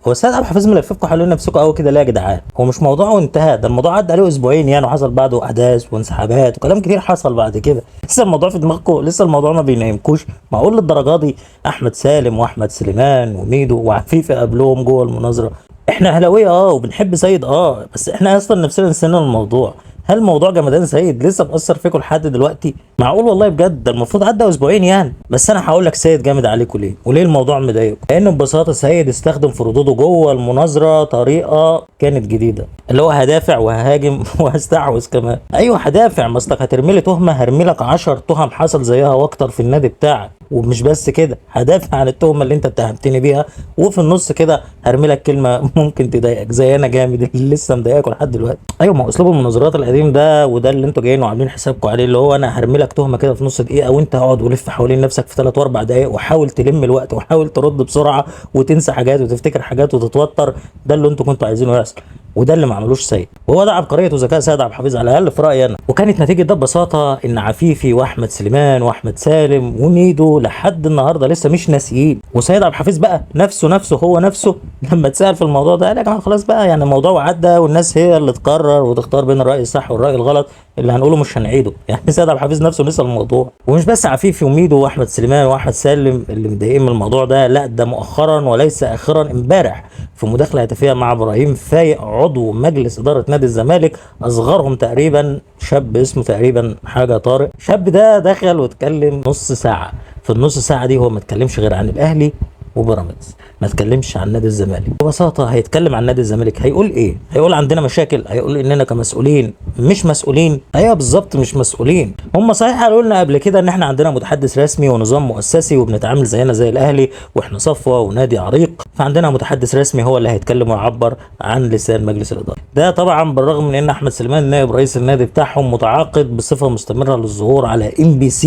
هو السيد عبد الحفيظ ملففكم حوالين نفسكم قوي كده ليه يا جدعان؟ هو مش موضوع وانتهى، ده الموضوع عدى عليه اسبوعين يعني، وحصل بعده احداث وانسحابات وكلام كتير حصل بعد كده. لسه الموضوع في دماغكم، لسه الموضوع ما بينامكوش. معقول للدرجه دي؟ احمد سالم واحمد سليمان وميدو وعفيفي قبلهم جوه المناظره. احنا اهلاويه وبنحب سيد بس احنا اصلا نفسنا نسينا الموضوع. هل موضوع جمدان سيد لسه مأثر فيكم لحد دلوقتي؟ معقول والله بجد؟ ده المفروض عدى اسبوعين يعني. بس انا هقول لك سيد جامد عليكم ليه، وليه الموضوع مضايقكم. لان ببساطه سيد استخدم في ردوده جوه المناظره طريقه كانت جديده، اللي هو هدافع وههاجم وهستحوذ كمان. ايوه هدافع، ما اصلك هترمي لي تهمه هرمي لك 10 تهم حصل زيها واكتر في النادي بتاعك. ومش بس كده، هدافع عن التهمه اللي انت اتهمتني بيها، وفي النص كده هرمي لك كلمه ممكن تضايقك زي انا جامد اللي لسه مضايقكم لحد دلوقتي. ايوه، ما هو اسلوب المناظرات القديم ده، وده اللي انتوا جايين وعاملين حسابكم عليه، اللي هو انا هرمي لك تهمه كده في نص دقيقه وانت اقعد ولف حوالين نفسك في 3 و4 دقائق وحاول تلم الوقت وحاول ترد بسرعه وتنسى حاجات وتفتكر حاجات وتتوتر. ده اللي انتوا كنتوا عايزينه يحصل، وده اللي ما عملوش سيد. وهو ده عبقريه وذكاء سيد عبد الحفيظ على الاقل في رايي انا. وكانت نتيجه ده ببساطه ان عفيفي واحمد سليمان واحمد سالم وميدو لحد النهارده لسه مش ناسيين. وسيد عبد الحفيظ بقى نفسه هو نفسه لما اتسال في الموضوع ده قال يا جماعه خلاص بقى، يعني الموضوع عدى والناس هي اللي تقرر وتختار بين الراي الصح والراي الغلط، اللي هنقوله مش هنعيده. يعني سيد عبد الحفيظ نفسه نسى الموضوع. ومش بس عفيفي وميدو واحمد سليمان واحمد سالم اللي متضايقين من الموضوع ده، لا ده مؤخرا وليس اخرا امبارح في مداخله هاتفيه مع ابراهيم فايق عضو مجلس اداره نادي الزمالك، اصغرهم تقريبا شاب اسمه تقريبا حاجه طارق. الشاب ده دخل واتكلم نص ساعه. في النص ساعه دي هو ما اتكلمش غير عن الاهلي وبيراميدز، ما اتكلمش عن نادي الزمالك. ببساطه هيتكلم عن نادي الزمالك هيقول ايه؟ هيقول عندنا مشاكل، هيقول اننا كمسؤولين مش مسؤولين. ايوه بالظبط مش مسؤولين. هم صحيح قالوا لنا قبل كده ان احنا عندنا متحدث رسمي ونظام مؤسسي وبنتعامل زينا زي الاهلي واحنا صفوه ونادي عريق، فعندنا متحدث رسمي هو اللي هيتكلم ويعبر عن لسان مجلس الاداره. ده طبعا بالرغم من ان احمد سليمان نائب رئيس النادي بتاعهم متعاقد بصفه مستمره للظهور على MBC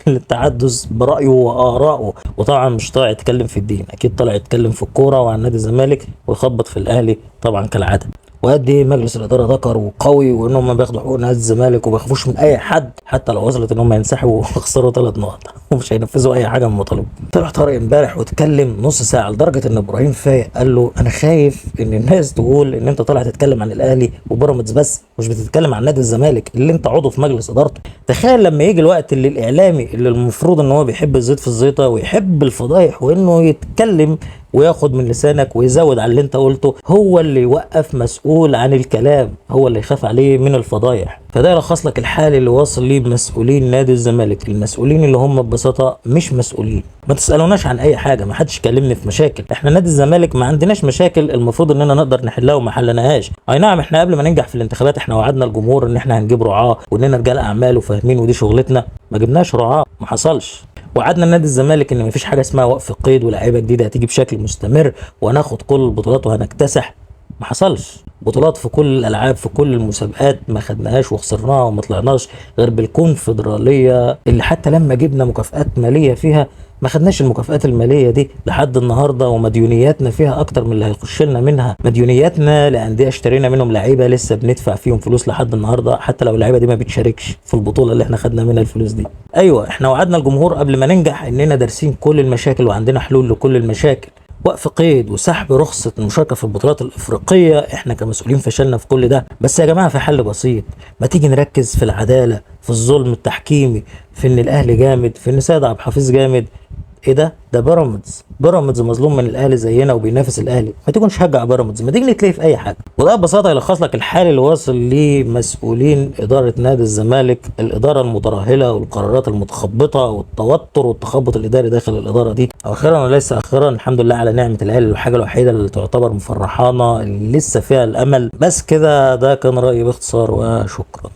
للتحدث برأيه وآرائه. وطبعا مش طالع يتكلم في الدين، اكيد طالع يتكلم في الكوره وعن نادي الزمالك ويخبط في الاهلي طبعا كالعاده. وقد ايه مجلس الاداره ذكر وقوي وانهم بياخدوا حقوق نادي الزمالك وما بيخافوش من اي حد، حتى لو وصلت انهم ينسحبوا ويخسروا 3 نقط ومش هينفذوا اي حاجه من المطالب. طلع طارق امبارح واتكلم نص ساعه لدرجه ان ابراهيم فايق قال له انا خايف ان الناس تقول ان انت طالع تتكلم عن الاهلي وبيراميدز بس، مش بتتكلم عن نادي الزمالك اللي انت عضو في مجلس ادارته. تخيل لما يجي الوقت اللي الاعلامي اللي المفروض ان هو بيحب الزيت في الزيطه ويحب الفضايح وانه يتكلم وياخد من لسانك ويزود على اللي انت قلته، هو اللي يوقف مسؤول عن الكلام، هو اللي يخاف عليه من الفضايح. فده يلخص لك الحال اللي واصل ليه بمسؤولين نادي الزمالك، المسؤولين اللي هم ببساطه مش مسؤولين. ما تسالوناش عن اي حاجه، ما حدش كلمني في مشاكل. احنا نادي الزمالك ما عندناش مشاكل المفروض اننا نقدر نحلها وما حلناهاش. اي نعم احنا قبل ما ننجح في الانتخابات احنا وعدنا الجمهور ان احنا هنجيب رعاه واننا رجال اعمال وفاهمين ودي شغلتنا. ما جبناش رعاه، ما حصلش. وعدنا نادي الزمالك ان مفيش حاجه اسمها وقف قيد ولاعيبه جديده هتيجي بشكل مستمر وهناخد كل البطولات وهنكتسح. ما حصلش. بطولات في كل الالعاب في كل المسابقات ما خدناهاش وخسرناها وما طلعناش غير بالكونفدراليه اللي حتى لما جبنا مكافآت ماليه فيها ما خدناش المكافآت الماليه دي لحد النهارده، ومديونياتنا فيها اكتر من اللي هيخش لنا منها. مديونياتنا لانديه اشترينا منهم لعيبه لسه بندفع فيهم فلوس لحد النهارده، حتى لو اللعيبه دي ما بتشاركش في البطوله اللي احنا خدنا منها الفلوس دي. ايوه احنا وعدنا الجمهور قبل ما ننجح اننا دارسين كل المشاكل وعندنا حلول لكل المشاكل. وقف قيد وسحب رخصة المشاركة في البطولات الإفريقية، احنا كمسؤولين فشلنا في كل ده. بس يا جماعة في حل بسيط، ما تيجي نركز في العدالة، في الظلم التحكيمي، في ان الاهلي جامد، في ان سيد عبد الحفيظ جامد. ايه ده بيراميدز مظلوم من الاهلي زينا وبينافس الاهلي. ما تيجي نشجع بيراميدز، ما تيجي نتلاقي في اي حاجه. وده ببساطه يلخص لك الحال اللي واصل لمسؤولين اداره نادي الزمالك، الاداره المترهله والقرارات المتخبطه والتوتر والتخبط الاداري داخل الاداره دي. اخيرا وليس اخيرا الحمد لله على نعمه الاهلي، الحاجه الوحيده اللي تعتبر مفرحانا اللي لسه فيها الامل. بس كده، ده كان رايي باختصار وشكرا.